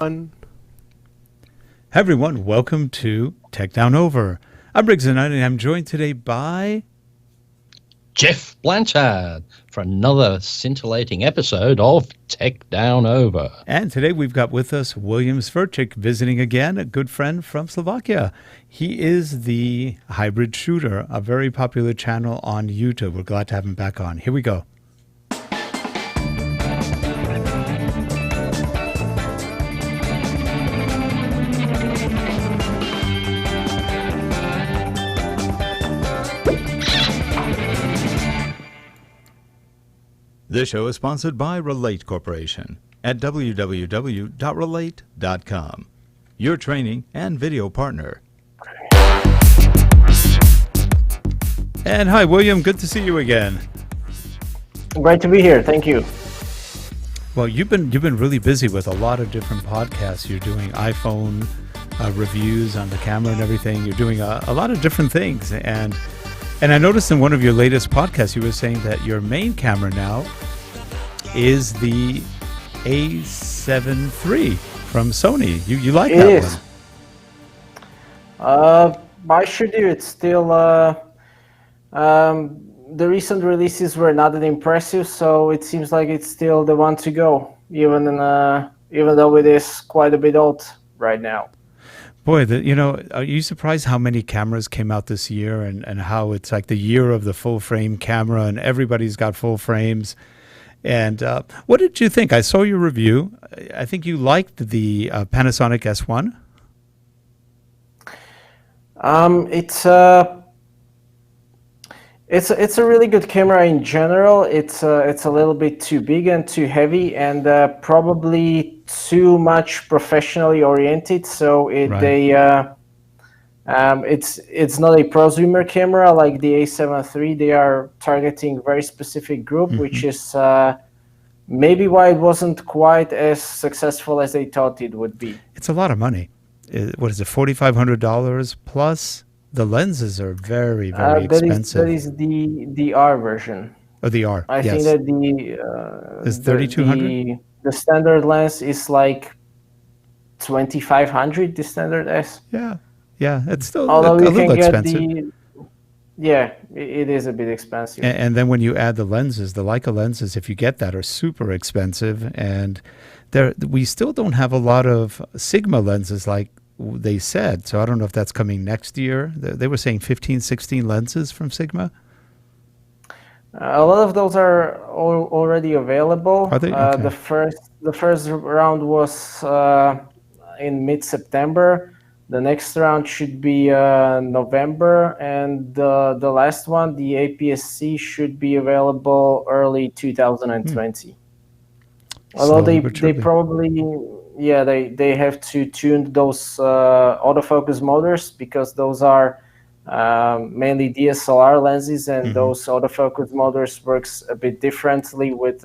Hey everyone, welcome to Tech Down Over. I'm Rick Zanotti, and I'm joined today by Geoff Blanchard for another scintillating episode of Tech Down Over. And today we've got with us William Svrček visiting again, a good friend from Slovakia. He is the Hybrid Shooter, a very popular channel on YouTube. We're glad to have him back on. Here we go. This show is sponsored by Relate Corporation at www.relate.com, your training and video partner. And hi, William. Good to see you again. Great to be here. Thank you. Well, you've been really busy with a lot of different podcasts. You're doing iPhone reviews on the camera and everything. You're doing a lot of different things. And I noticed in one of your latest podcasts, you were saying that your main camera now is the A7 III from Sony. You like that one? I should do. It's still the recent releases were not that impressive, so it seems like it's still the one to go, even though it is quite a bit old right now. Boy, are you surprised how many cameras came out this year and how it's like the year of the full frame camera and everybody's got full frames? And what did you think? I saw your review. I think you liked the Panasonic S1. It's a really good camera in general. It's a little bit too big and too heavy, and probably too much professionally oriented. So it's not a prosumer camera like the A7 III. They are targeting a very specific group, which is maybe why it wasn't quite as successful as they thought it would be. It's a lot of money. What is it, $4,500 plus? The lenses are very, very expensive. That is the R version. Oh, the R. I think that the is 3,200. The standard lens is like 2,500. The standard S. Yeah, it's still although a little expensive. It is a bit expensive. And then when you add the lenses, the Leica lenses, if you get that, are super expensive. And we still don't have a lot of Sigma lenses like they said. So I don't know if that's coming next year. They were saying 15, 16 lenses from Sigma. A lot of those are already available. Are they? Okay. The first round was in mid-September. The next round should be November, and the last one, the APS-C, should be available early 2020. Although they probably they have to tune those autofocus motors, because those are mainly DSLR lenses, and those autofocus motors works a bit differently with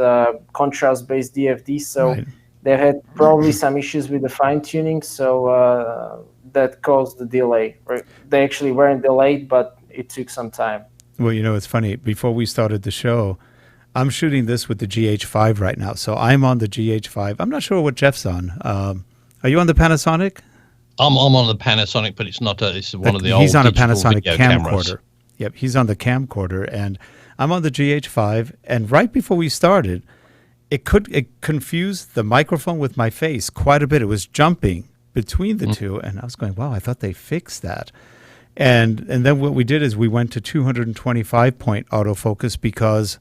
contrast-based DFD. So they had probably some issues with the fine-tuning, so that caused the delay. They actually weren't delayed, but it took some time. Well, it's funny. Before we started the show, I'm shooting this with the GH5 right now. So I'm on the GH5. I'm not sure what Geoff's on. Are you on the Panasonic? I'm on the Panasonic, but it's not. It's one of the old. He's on a Panasonic camcorder. Cameras. Yep, he's on the camcorder, and I'm on the GH5. And right before we started, it confused the microphone with my face quite a bit. It was jumping between the two, and I was going, wow, I thought they fixed that. And then what we did is we went to 225 point autofocus, because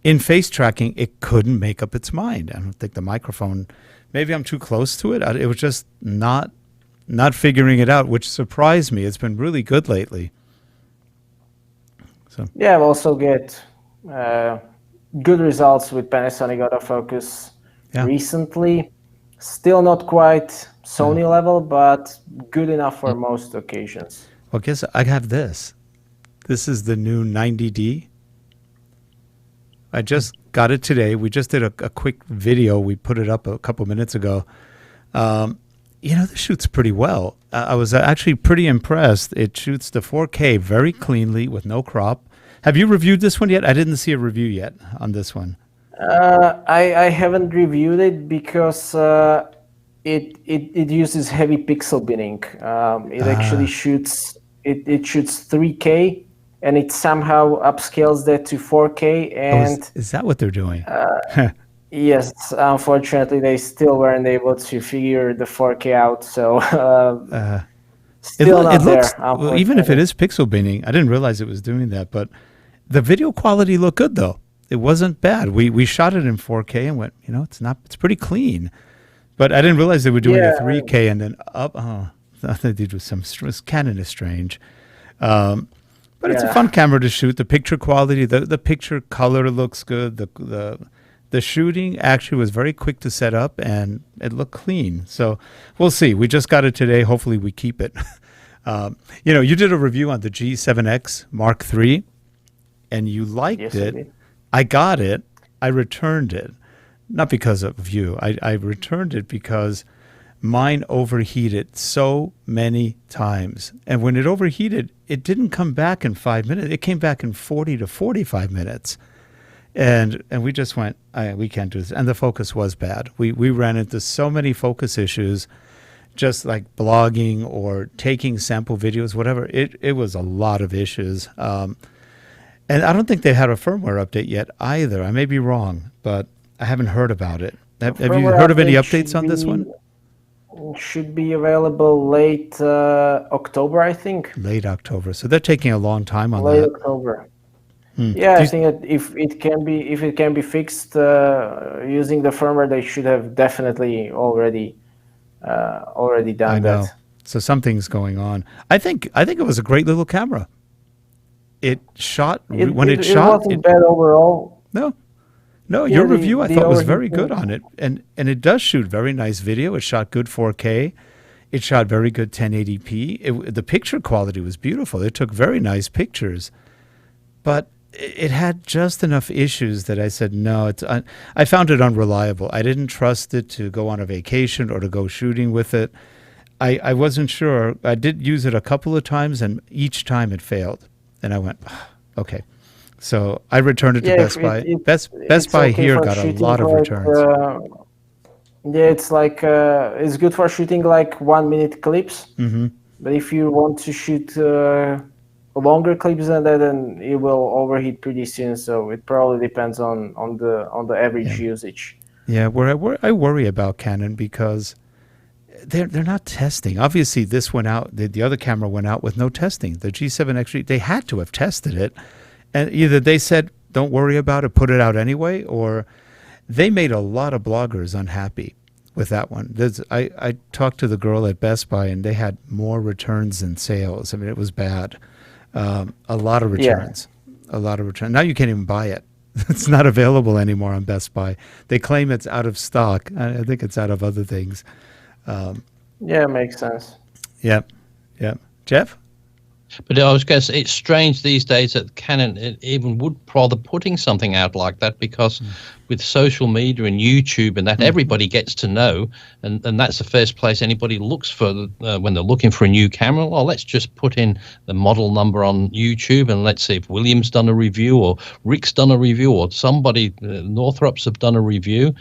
in face tracking it couldn't make up its mind. I don't think the microphone, maybe I'm too close to it. It was just not figuring it out, which surprised me. It's been really good lately. So I've also get good results with Panasonic autofocus recently. Still not quite Sony level, but good enough for most occasions. Well, guess I have this. This is the new 90D. I just got it today. We just did a quick video. We put it up a couple minutes ago. This shoots pretty well. I was actually pretty impressed. It shoots the 4K very cleanly with no crop. Have you reviewed this one yet? I didn't see a review yet on this one. I haven't reviewed it because it uses heavy pixel binning. It actually shoots it shoots 3K, and it somehow upscales that to 4K. And is that what they're doing? yes, unfortunately, they still weren't able to figure the 4K out. So still not there. Well, even if it is pixel binning, I didn't realize it was doing that. But the video quality looked good though. It wasn't bad. We shot it in 4K and went, it's pretty clean. But I didn't realize they were doing a 3K and then up. Oh, they did with some. Canon is strange, but it's a fun camera to shoot. The picture quality, the picture color looks good. The shooting actually was very quick to set up and it looked clean. So we'll see. We just got it today. Hopefully we keep it. You did a review on the G7X Mark III, and you liked it. I got it. I returned it. Not because of you. I returned it because mine overheated so many times. And when it overheated, it didn't come back in 5 minutes. It came back in 40 to 45 minutes. And we just went, we can't do this. And the focus was bad. We ran into so many focus issues, just like blogging or taking sample videos, whatever. It was a lot of issues. And I don't think they had a firmware update yet either. I may be wrong, but I haven't heard about it. Have you heard of any updates on this one? Should be available late October, I think. Late October. So they're taking a long time on that. Late October. Yeah, I think that if it can be fixed using the firmware, they should have definitely already done that. So something's going on. I think it was a great little camera. It shot it wasn't bad overall. No, your review I thought was very good on it, and it does shoot very nice video. It shot good 4K. It shot very good 1080p. The picture quality was beautiful. It took very nice pictures, but it had just enough issues that I said no. I found it unreliable. I didn't trust it to go on a vacation or to go shooting with it. I wasn't sure. I did use it a couple of times, and each time it failed. And I went, okay. So I returned it to Best Buy. Best Buy here got a lot of returns. It's like it's good for shooting like 1 minute clips. Mm-hmm. But if you want to shoot longer clips than that, then it will overheat pretty soon. So it probably depends on the average usage. Yeah, where I worry about Canon because they're not testing. Obviously, this went out. The other camera went out with no testing. The G7X, they had to have tested it. And either they said, don't worry about it, put it out anyway, or they made a lot of bloggers unhappy with that one. I talked to the girl at Best Buy, and they had more returns than sales. I mean, it was bad. A lot of returns. A lot of returns. Now you can't even buy it. It's not available anymore on Best Buy. They claim it's out of stock. I think it's out of other things. Yeah, makes sense. Yep. Geoff? But I was going to say, it's strange these days that Canon even would bother putting something out like that, because with social media and YouTube and that, everybody gets to know, and that's the first place anybody looks for when they're looking for a new camera. Well, let's just put in the model number on YouTube and let's see if William's done a review or Rick's done a review or somebody, Northrop's have done a review,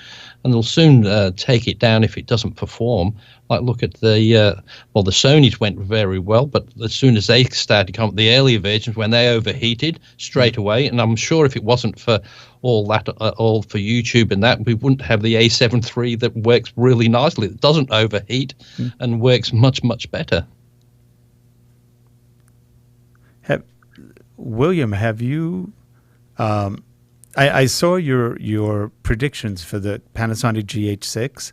and they'll soon take it down if it doesn't perform. Like look at the Sony's went very well, but as soon as they started to come, the earlier versions, when they overheated straight away, and I'm sure if it wasn't for all that, all for YouTube and that, we wouldn't have the A7 III that works really nicely. It doesn't overheat and works much, much better. William, have you? I saw your predictions for the Panasonic GH6.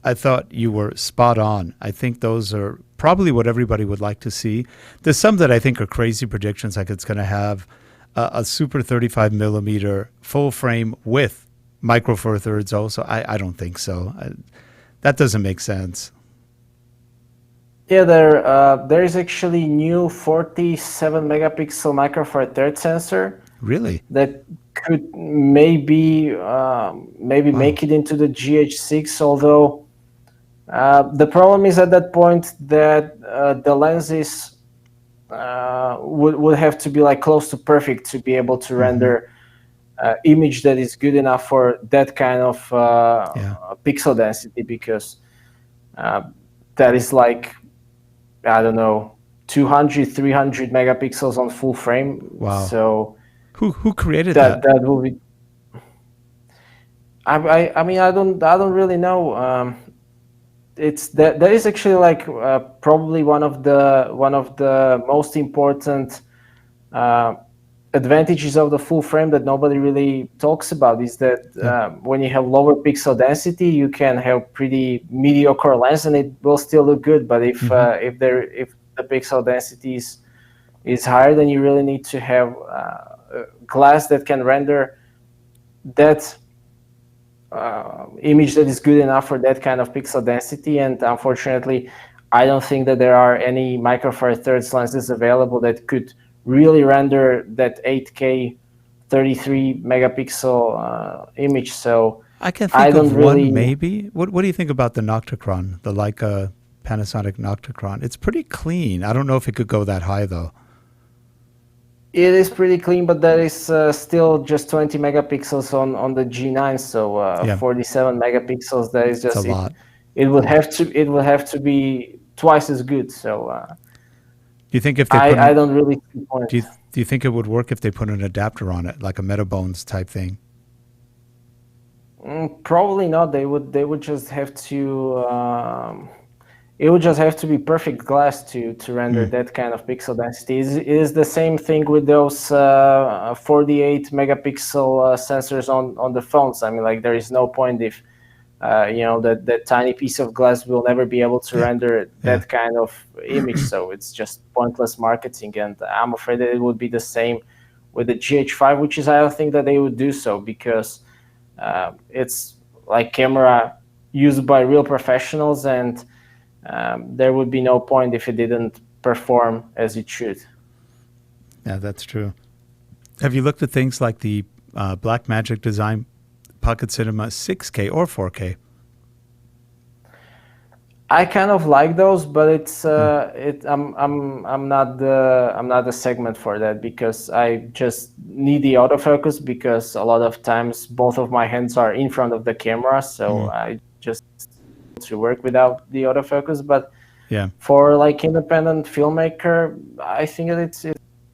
I thought you were spot on. I think those are probably what everybody would like to see. There's some that I think are crazy predictions, like it's going to have a super 35 millimeter full frame with micro four thirds also. I don't think so. That doesn't make sense. Yeah, there is actually new 47 megapixel micro four thirds sensor. Really? That could maybe make it into the GH6, although the problem is at that point that the lenses would have to be like close to perfect to be able to render image that is good enough for that kind of pixel density, because that is like, I don't know, 200, 300 megapixels on full frame. Wow. So who created that? That will be. I mean, I don't really know. It's that is actually like probably one of the most important advantages of the full frame that nobody really talks about, is that when you have lower pixel density, you can have pretty mediocre lens and it will still look good. But if the pixel density is higher, then you really need to have a glass that can render that image that is good enough for that kind of pixel density. And unfortunately, I don't think that there are any Micro Four Thirds lenses available that could really render that 8K 33 megapixel image. So I can think of one maybe. What do you think about the Nocticron, the Leica Panasonic Nocticron? It's pretty clean. I don't know if it could go that high though. It is pretty clean, but that is still just 20 megapixels on the G9. So 47 megapixels. That is just a lot. It will have to be twice as good. So do you think if they I don't really see the point. Do you think it would work if they put an adapter on it, like a Metabones type thing? Probably not. They would just have to. It would just have to be perfect glass to render that kind of pixel density. It is the same thing with those 48 megapixel sensors on the phones. I mean, like, there is no point if that tiny piece of glass will never be able to render that kind of image. So it's just pointless marketing. And I'm afraid that it would be the same with the GH5, which is, I don't think that they would do so, because it's like camera used by real professionals, and there would be no point if it didn't perform as it should. Yeah, that's true. Have you looked at things like the Blackmagic Design Pocket Cinema 6K or 4K? I kind of like those, but it's I'm not the segment for that, because I just need the autofocus, because a lot of times both of my hands are in front of the camera, so I just to work without the autofocus. But for like independent filmmaker, I think that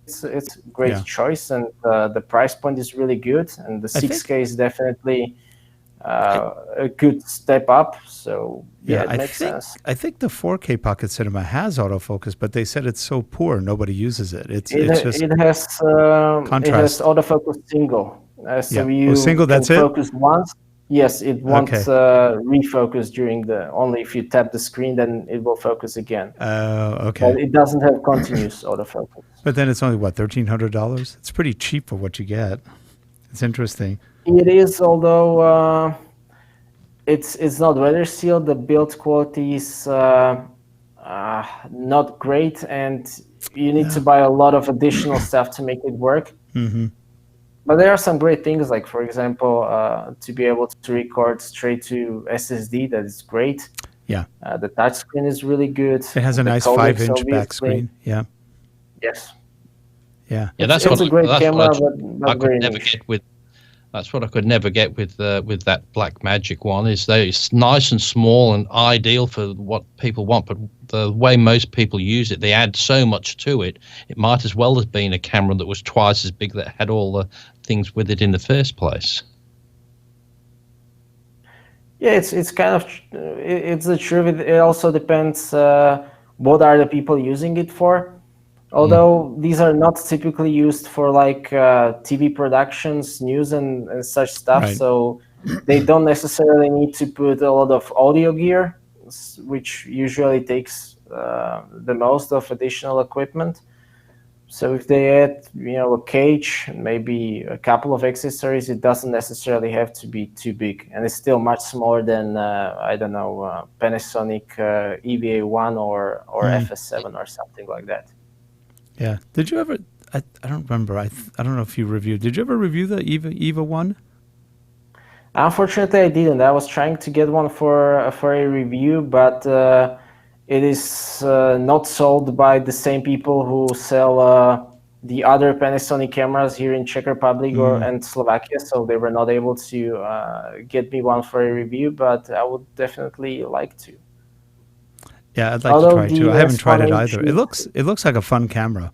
it's a great choice, and the price point is really good, and the 6K is definitely a good step up. So it makes sense. I think the 4K Pocket Cinema has autofocus, but they said it's so poor nobody uses it. It has autofocus single. So you single. That's can it. Focus once. Yes, it won't refocus during only if you tap the screen, then it will focus again. Okay. But it doesn't have continuous autofocus. But then it's only what, $1,300? It's pretty cheap for what you get. It's interesting. It is, although it's not weather sealed. The build quality is not great, and you need to buy a lot of additional stuff to make it work. But there are some great things, like, for example, to be able to record straight to SSD. That is great. Yeah. The touchscreen is really good. It has a nice 5-inch back screen. Yeah. Yes. Yeah. Yeah, that's a great camera, but I could never get with. That's what I could never get with that Blackmagic one. Is that it's nice and small and ideal for what people want, but the way most people use it, they add so much to it. It might as well have been a camera that was twice as big, that had all the things with it in the first place. Yeah, it's kind of it's the truth. It also depends what are the people using it for. Although these are not typically used for like TV productions, news, and such stuff, so they don't necessarily need to put a lot of audio gear, which usually takes the most of additional equipment. So if they add, a cage and maybe a couple of accessories, it doesn't necessarily have to be too big, and it's still much smaller than Panasonic EVA 1 or FS7 or something like that. Yeah. Did you ever? I don't remember. I don't know if you reviewed. Did you ever review the EVA 1? Unfortunately, I didn't. I was trying to get one for a review, but it is not sold by the same people who sell the other Panasonic cameras here in Czech Republic and Slovakia. So they were not able to get me one for a review, but I would definitely like to. Yeah, I'd like to Although try it too. the I haven't tried it S1H either. It looks like a fun camera,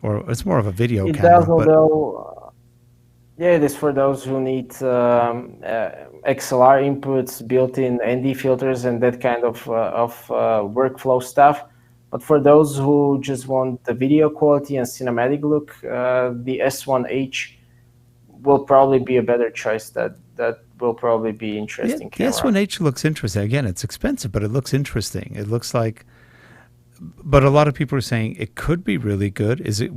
or it's more of a video It camera. does, although, yeah, it is for those who need XLR inputs, built-in ND filters, and that kind of workflow stuff. But for those who just want the video quality and cinematic look, the S1H will probably be a better choice. That will probably be interesting. The S1H looks interesting. Again, it's expensive, but it looks interesting. It looks like, but a lot of people are saying it could be really good. Is it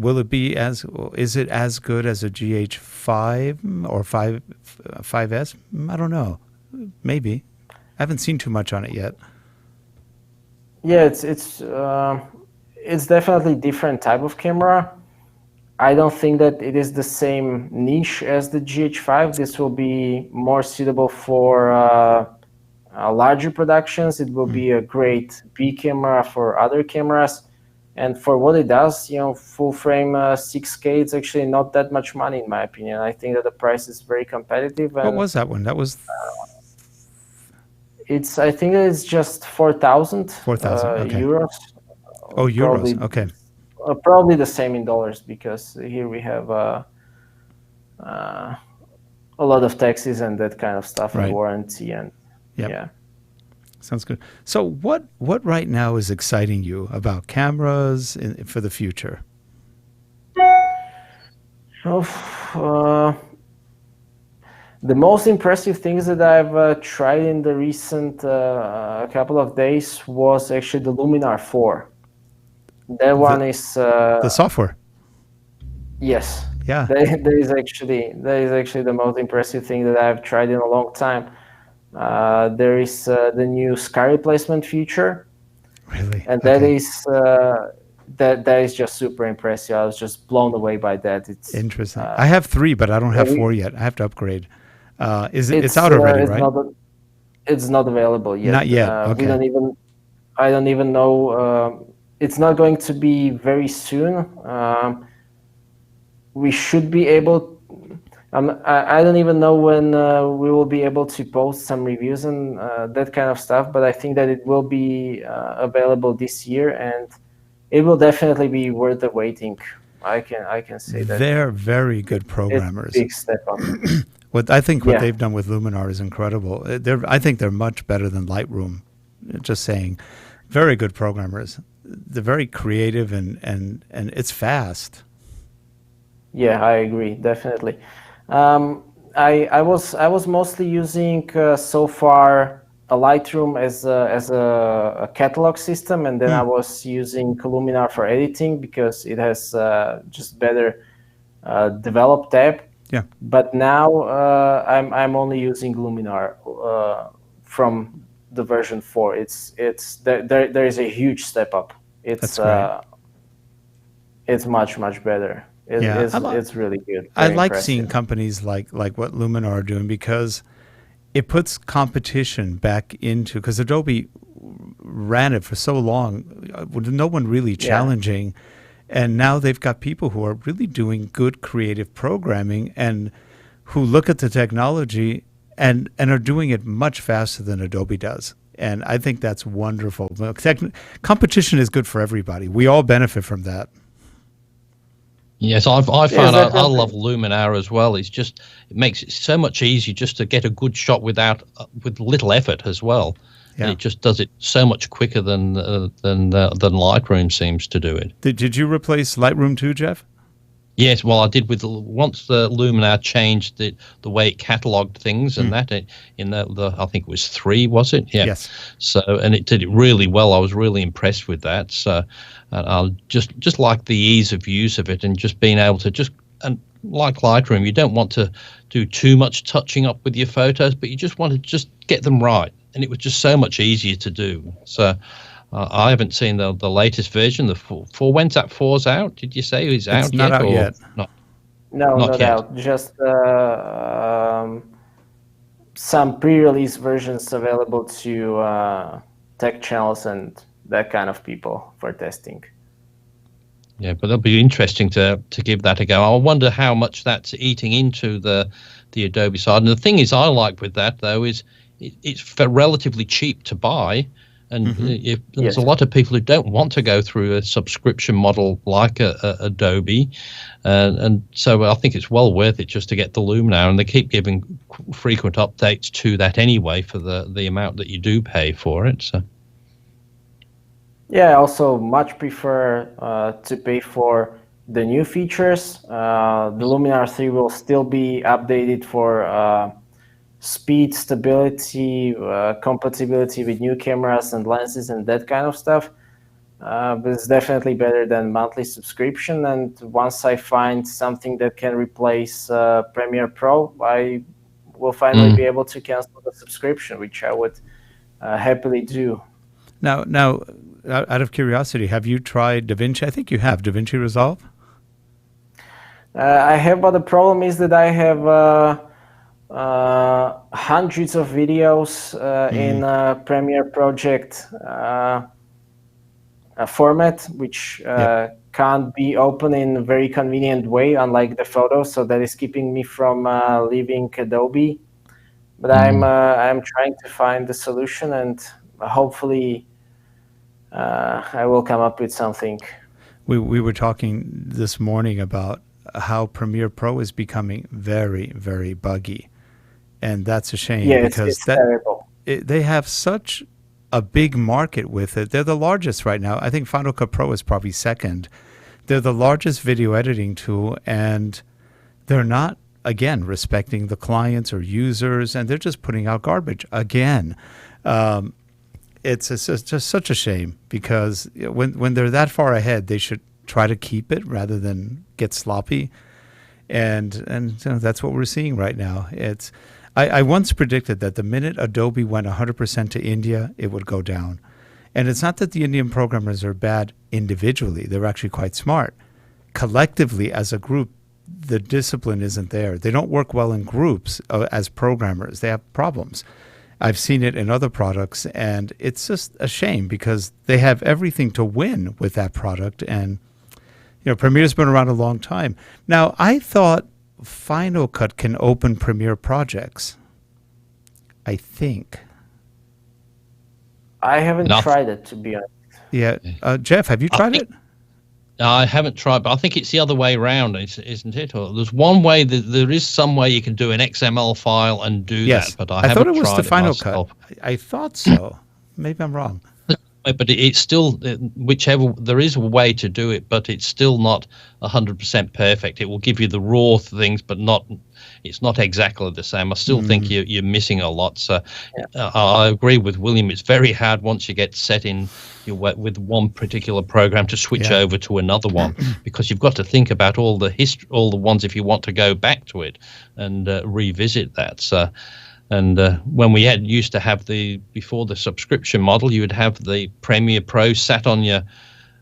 as good as a GH5 or 5S? I don't know. Maybe. I haven't seen too much on it yet. Yeah, it's definitely different type of camera. I don't think that it is the same niche as the GH5. This will be more suitable for larger productions. It will be a great B camera for other cameras. And for what it does, full frame 6K, it's actually not that much money in my opinion. I think that the price is very competitive. And what was that one? That was... I think it's just 4,000 okay. euros. Oh, euros. Probably, okay. Probably the same in dollars, because here we have a lot of taxes and that kind of stuff, and warranty, and yeah. Sounds good. So what right now is exciting you about cameras for the future? The most impressive things that I've tried in the recent couple of days was actually the Luminar 4. That one is the software. Yes. Yeah. That is actually the most impressive thing that I've tried in a long time. There is the new sky replacement feature. Really? And that is that is just super impressive. I was just blown away by that. It's interesting. I have 3, but I don't have 4 yet. I have to upgrade. It's out already, right? It's not available yet. Not yet. Okay. I don't even know. It's not going to be very soon. We should be able. I don't even know when we will be able to post some reviews and that kind of stuff. But I think that it will be available this year, and it will definitely be worth the waiting. I can say that. They're very good programmers. It's a big step up. What they've done with Luminar is incredible. I think they're much better than Lightroom. Just saying, very good programmers. They're very creative and it's fast. Yeah, I agree, definitely. I was mostly using so far a Lightroom as a catalog system, and then I was using Luminar for editing because it has just better developed tab. Yeah. But now I'm only using Luminar from the version 4. There is a huge step up. It's much better. It's really good. I like seeing companies like what Luminar are doing, because it puts competition back into, because Adobe ran it for so long with no one really challenging. And now they've got people who are really doing good creative programming and who look at the technology and are doing it much faster than Adobe does. And I think that's wonderful. Competition is good for everybody. We all benefit from that. Yes, I found I love Luminar as well. It makes it so much easier just to get a good shot with little effort as well. Yeah. It just does it so much quicker than Lightroom seems to do it. Did you replace Lightroom too, Geoff? Yes, well, I did once the Luminar changed the way it catalogued things and that in the I think it was 3, was it? Yeah. Yes. So and it did it really well. I was really impressed with that. So I'll just like the ease of use of it and just being able to and like Lightroom, you don't want to do too much touching up with your photos, but you just want to just get them right. And it was just so much easier to do. So I haven't seen the latest version, the 4. When's that 4's out? Did you say it's out yet? It's not out yet. Not? No, not yet. Out. Just some pre-release versions available to tech channels and that kind of people for testing. Yeah, but it'll be interesting to give that a go. I wonder how much that's eating into the Adobe side. And the thing is, I like with that though is it's relatively cheap to buy, And if there's a lot of people who don't want to go through a subscription model like Adobe, and so I think it's well worth it just to get the Luminar, and they keep giving frequent updates to that anyway for the amount that you do pay for it. So. Yeah, I also much prefer to pay for the new features. The Luminar 3 will still be updated for speed, stability, compatibility with new cameras and lenses and that kind of stuff. But it's definitely better than monthly subscription. And once I find something that can replace Premiere Pro, I will finally be able to cancel the subscription, which I would happily do. Now, out of curiosity, have you tried DaVinci? I think you have DaVinci Resolve. I have, but the problem is that I have hundreds of videos in Premiere Project format, which can't be open in a very convenient way, unlike the photos. So that is keeping me from leaving Adobe. But I'm trying to find the solution, and hopefully I will come up with something. We were talking this morning about how Premiere Pro is becoming very, very buggy. And that's a shame, because it's terrible. They have such a big market with it. They're the largest right now. I think Final Cut Pro is probably second. They're the largest video editing tool, and they're not, again, respecting the clients or users, and they're just putting out garbage again. It's just such a shame, because when they're that far ahead, they should try to keep it rather than get sloppy. And that's what we're seeing right now. I once predicted that the minute Adobe went 100% to India, it would go down. And it's not that the Indian programmers are bad individually. They're actually quite smart. Collectively, as a group, the discipline isn't there. They don't work well in groups as programmers. They have problems. I've seen it in other products, and it's just a shame, because they have everything to win with that product. And Premiere's been around a long time. Now, I thought Final Cut can open Premiere projects. I think. I haven't tried it, to be honest. Yeah. Geoff, have you tried it? I haven't tried, but I think it's the other way around, isn't it? Or there's one way that there is some way you can do an XML file and do that, but I haven't thought it was tried the Final myself. Cut. I thought so. Maybe I'm wrong. But it's still, whichever, there is a way to do it, but it's still not 100% perfect. It will give you the raw things, but it's not exactly the same. I still think you're missing a lot. So I agree with William. It's very hard once you get set in with one particular program to switch over to another one, because you've got to think about all the history, all the ones if you want to go back to it and revisit that. So. And when we used to have before the subscription model, you would have the Premiere Pro sat on your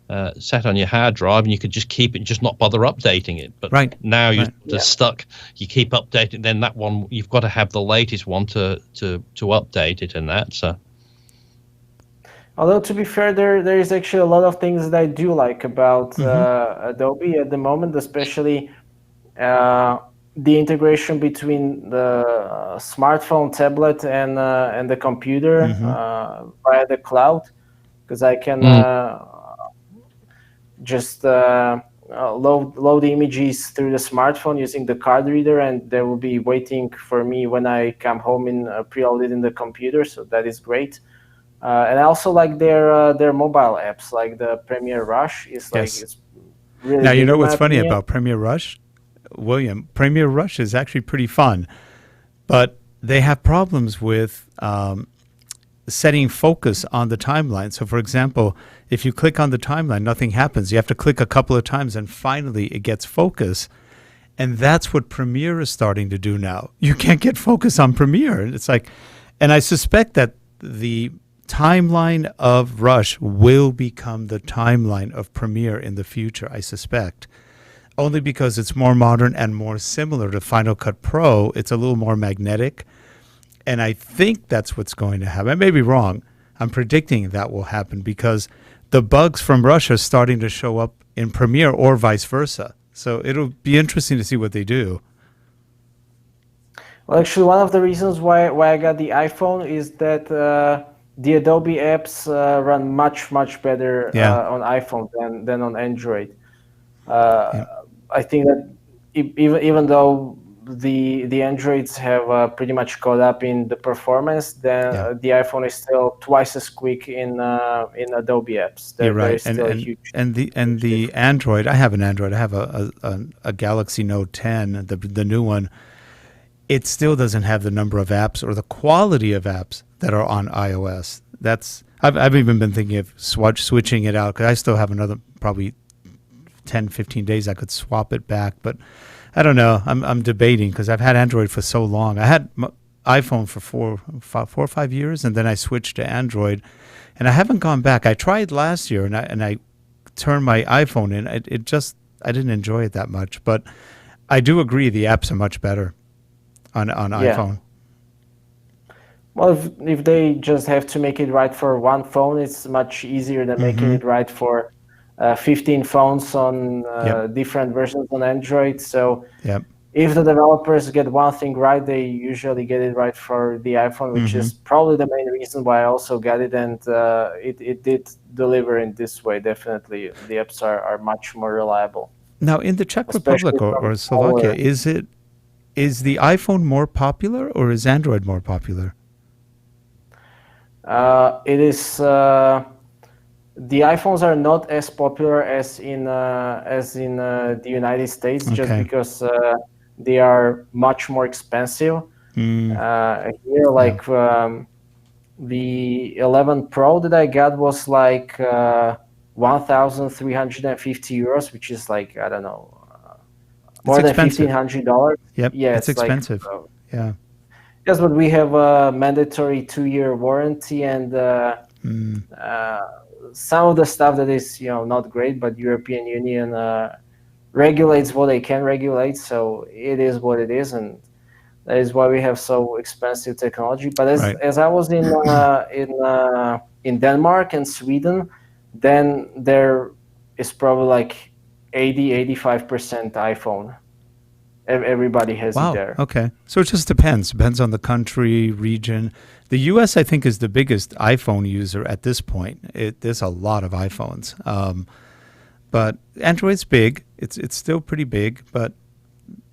hard drive, and you could just keep it, just not bother updating it. But now you're stuck. You keep updating, then that one you've got to have the latest one to update it, and that. So, although to be fair, there is actually a lot of things that I do like about Adobe at the moment, especially. The integration between the smartphone, tablet, and the computer via the cloud, because I can just load the images through the smartphone using the card reader, and they will be waiting for me when I come home in preloaded in the computer. So that is great. And I also like their mobile apps, like the Premiere Rush. It's really. Now you know what's funny about Premiere Rush? William, Premiere Rush is actually pretty fun, but they have problems with setting focus on the timeline. So, for example, if you click on the timeline, nothing happens. You have to click a couple of times, and finally it gets focus. And that's what Premiere is starting to do now. You can't get focus on Premiere. And it's like, and I suspect that the timeline of Rush will become the timeline of Premiere in the future, I suspect. Only because it's more modern and more similar to Final Cut Pro. It's a little more magnetic. And I think that's what's going to happen. I may be wrong. I'm predicting that will happen, because the bugs from Rush are starting to show up in Premiere, or vice versa. So it'll be interesting to see what they do. Well, actually, one of the reasons why I got the iPhone is that the Adobe apps run much better Yeah. on iPhone than on Android. Yeah. I think that even though the Androids have pretty much caught up in the performance, then Yeah. the iPhone is still twice as quick in Adobe apps. You're There right, is still a huge the Android. I have an Android. I have a Galaxy Note 10, the new one. It still doesn't have the number of apps or the quality of apps that are on iOS. I've even been thinking of switching it out because I still have another probably 10, 15 days I could swap it back, but I don't know. I'm debating because I've had Android for so long. I had iPhone for four or 5 years, and then I switched to Android, and I haven't gone back. I tried last year, and I turned my iPhone in. I didn't enjoy it that much, but I do agree the apps are much better on iPhone. Well, if they just have to make it right for one phone, it's much easier than making it right for 15 phones on different versions on Android. So if the developers get one thing right, they usually get it right for the iPhone, which is probably the main reason why I also got it. And it did deliver in this way. Definitely, the apps are much more reliable. Now, in the Czech Republic or Slovakia, is the iPhone more popular or is Android more popular? It is. The iPhones are not as popular as in the United States, just because they are much more expensive. Here, like the 11 Pro that I got was like 1,350 euros, which is like, I don't know, more than $1,500. Yep. Yeah, it's expensive. Like, yes, but we have a mandatory 2-year warranty, and some of the stuff that is not great, but European Union regulates what they can regulate, so it is what it is, and that is why we have so expensive technology. But as I was in Denmark and Sweden, then there is probably like 80-85% iPhone. Everybody has it there. Okay. So it just depends on the country, region. The US, I think, is the biggest iPhone user at this point. There's a lot of iPhones. But Android's big. It's still pretty big, but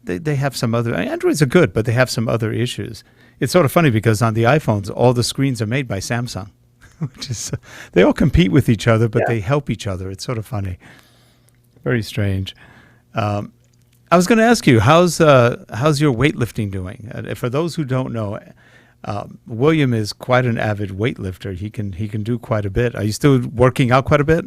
they have some other... Androids are good, but they have some other issues. It's sort of funny because on the iPhones, all the screens are made by Samsung, which is... they all compete with each other, but they help each other. It's sort of funny. Very strange. I was going to ask you, how's your weightlifting doing? For those who don't know, William is quite an avid weightlifter. He can do quite a bit. Are you still working out quite a bit?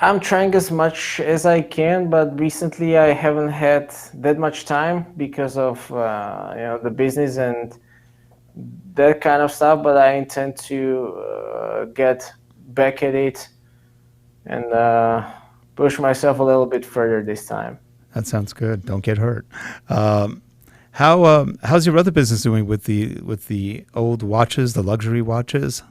I'm trying as much as I can, but recently I haven't had that much time because of the business and that kind of stuff. But I intend to get back at it and push myself a little bit further this time. That sounds good. Don't get hurt. How's your other business doing with the old watches, the luxury watches?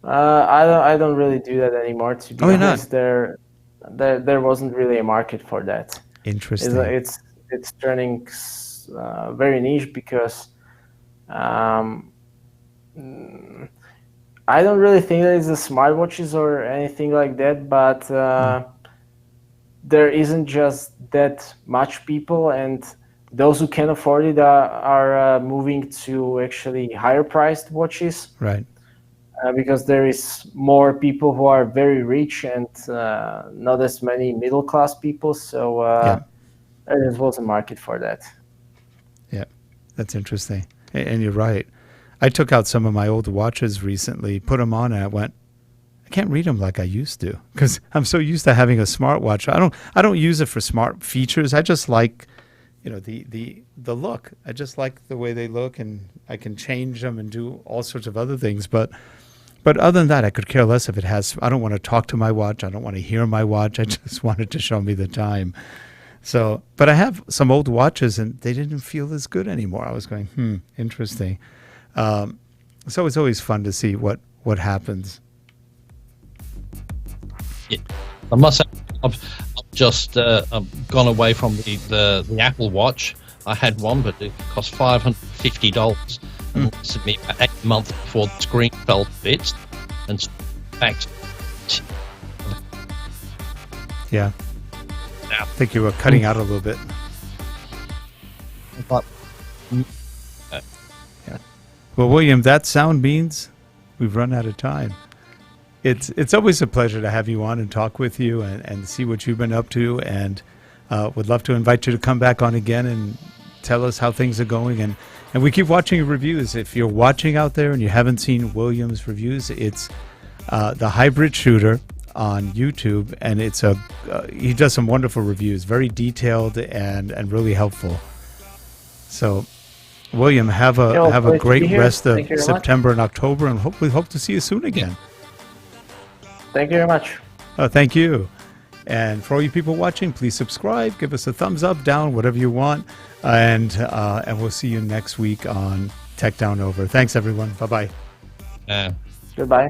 I don't really do that anymore, to be honest. There wasn't really a market for that. Interesting. It's turning very niche because I don't really think that it's the smartwatches or anything like that, but there isn't just that much people, and those who can afford it are moving to actually higher priced watches. Right. Because there is more people who are very rich and not as many middle class people. So there was a market for that. Yeah, that's interesting. And you're right. I took out some of my old watches recently, put them on, and I went, I can't read them like I used to because I'm so used to having a smartwatch. I don't use it for smart features. I just like, the look. I just like the way they look, and I can change them and do all sorts of other things. But other than that, I could care less if it has. I don't want to talk to my watch. I don't want to hear my watch. I just want it to show me the time. So, but I have some old watches, and they didn't feel as good anymore. I was going, interesting. So it's always fun to see what happens. Yeah. I must say, I've just gone away from the Apple Watch. I had one, but it cost $550, and this is me about 8 months before the screen fell to bits, and back to Yeah. I think you were cutting out a little bit. but Well, William, that sound means we've run out of time. It's always a pleasure to have you on and talk with you and see what you've been up to, and would love to invite you to come back on again and tell us how things are going. And we keep watching your reviews. If you're watching out there and you haven't seen William's reviews, it's the Hybrid Shooter on YouTube, and it's he does some wonderful reviews, very detailed and really helpful. So, William, have a great rest of September and October, and we hope to see you soon again. Thank you very much. Thank you. And for all you people watching, please subscribe, give us a thumbs up, down, whatever you want, and we'll see you next week on Tech Down Over. Thanks, everyone. Bye-bye. Goodbye.